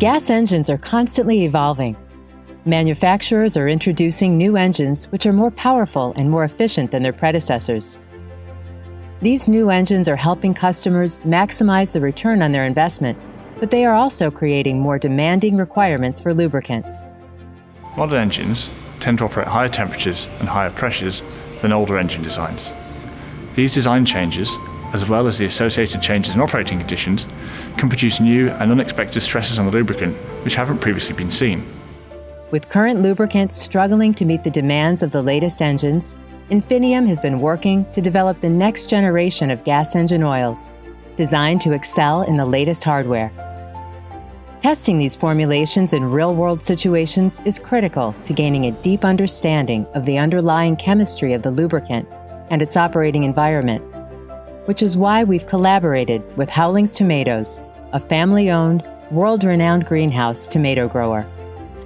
Gas engines are constantly evolving. Manufacturers are introducing new engines which are more powerful and more efficient than their predecessors. These new engines are helping customers maximize the return on their investment, but they are also creating more demanding requirements for lubricants. Modern engines tend to operate at higher temperatures and higher pressures than older engine designs. These design changes, as well as the associated changes in operating conditions, can produce new and unexpected stresses on the lubricant which haven't previously been seen. With current lubricants struggling to meet the demands of the latest engines, Infineum has been working to develop the next generation of gas engine oils, designed to excel in the latest hardware. Testing these formulations in real-world situations is critical to gaining a deep understanding of the underlying chemistry of the lubricant and its operating environment, which is why we've collaborated with Howlings Tomatoes, a family-owned, world-renowned greenhouse tomato grower.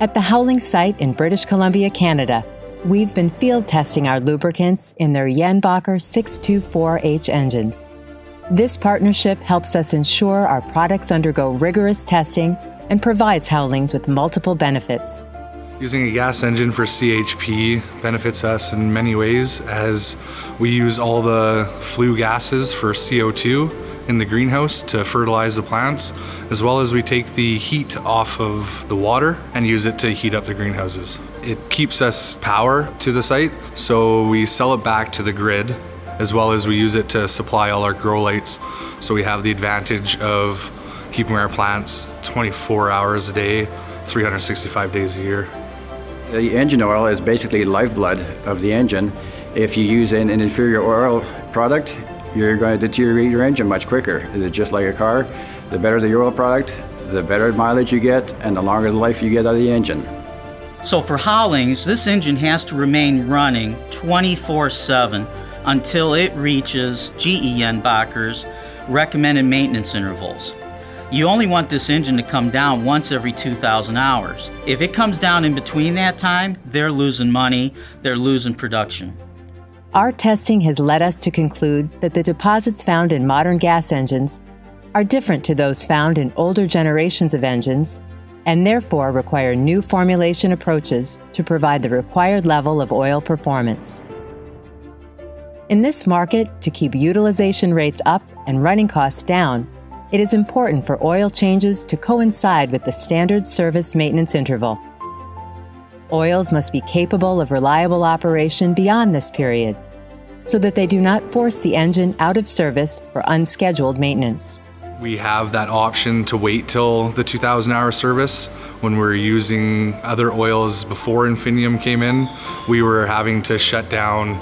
At the Howlings site in British Columbia, Canada, we've been field testing our lubricants in their Jenbacher 624H engines. This partnership helps us ensure our products undergo rigorous testing and provides Howlings with multiple benefits. Using a gas engine for CHP benefits us in many ways, as we use all the flue gases for CO2 in the greenhouse to fertilize the plants, as well as we take the heat off of the water and use it to heat up the greenhouses. It keeps us power to the site, so we sell it back to the grid, as well as we use it to supply all our grow lights, so we have the advantage of keeping our plants 24 hours a day, 365 days a year. The engine oil is basically the lifeblood of the engine. If you use an inferior oil product, you're going to deteriorate your engine much quicker. It's just like a car. The better the oil product, the better mileage you get, and the longer the life you get out of the engine. So for Howlings, this engine has to remain running 24/7 until it reaches GE Jenbacher's recommended maintenance intervals. You only want this engine to come down once every 2,000 hours. If it comes down in between that time, they're losing money, they're losing production. Our testing has led us to conclude that the deposits found in modern gas engines are different to those found in older generations of engines, and therefore require new formulation approaches to provide the required level of oil performance. In this market, to keep utilization rates up and running costs down, it is important for oil changes to coincide with the standard service maintenance interval. Oils must be capable of reliable operation beyond this period, so that they do not force the engine out of service for unscheduled maintenance. We have that option to wait till the 2,000-hour service. When we're using other oils before Infineum came in, we were having to shut down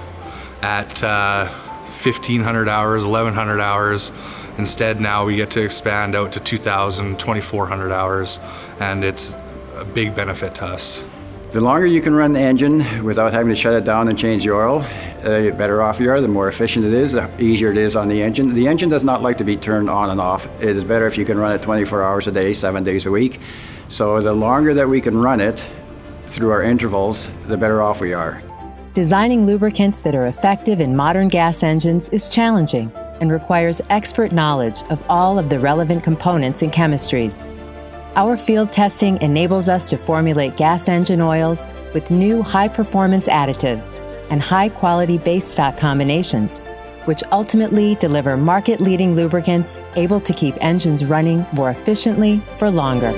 at 1,500 hours, 1,100 hours. Instead, now we get to expand out to 2,000, 2,400 hours, and it's a big benefit to us. The longer you can run the engine without having to shut it down and change the oil, the better off you are, the more efficient it is, the easier it is on the engine. The engine does not like to be turned on and off. It is better if you can run it 24 hours a day, 7 days a week. So the longer that we can run it through our intervals, the better off we are. Designing lubricants that are effective in modern gas engines is challenging and requires expert knowledge of all of the relevant components and chemistries. Our field testing enables us to formulate gas engine oils with new high-performance additives and high-quality base stock combinations, which ultimately deliver market-leading lubricants able to keep engines running more efficiently for longer.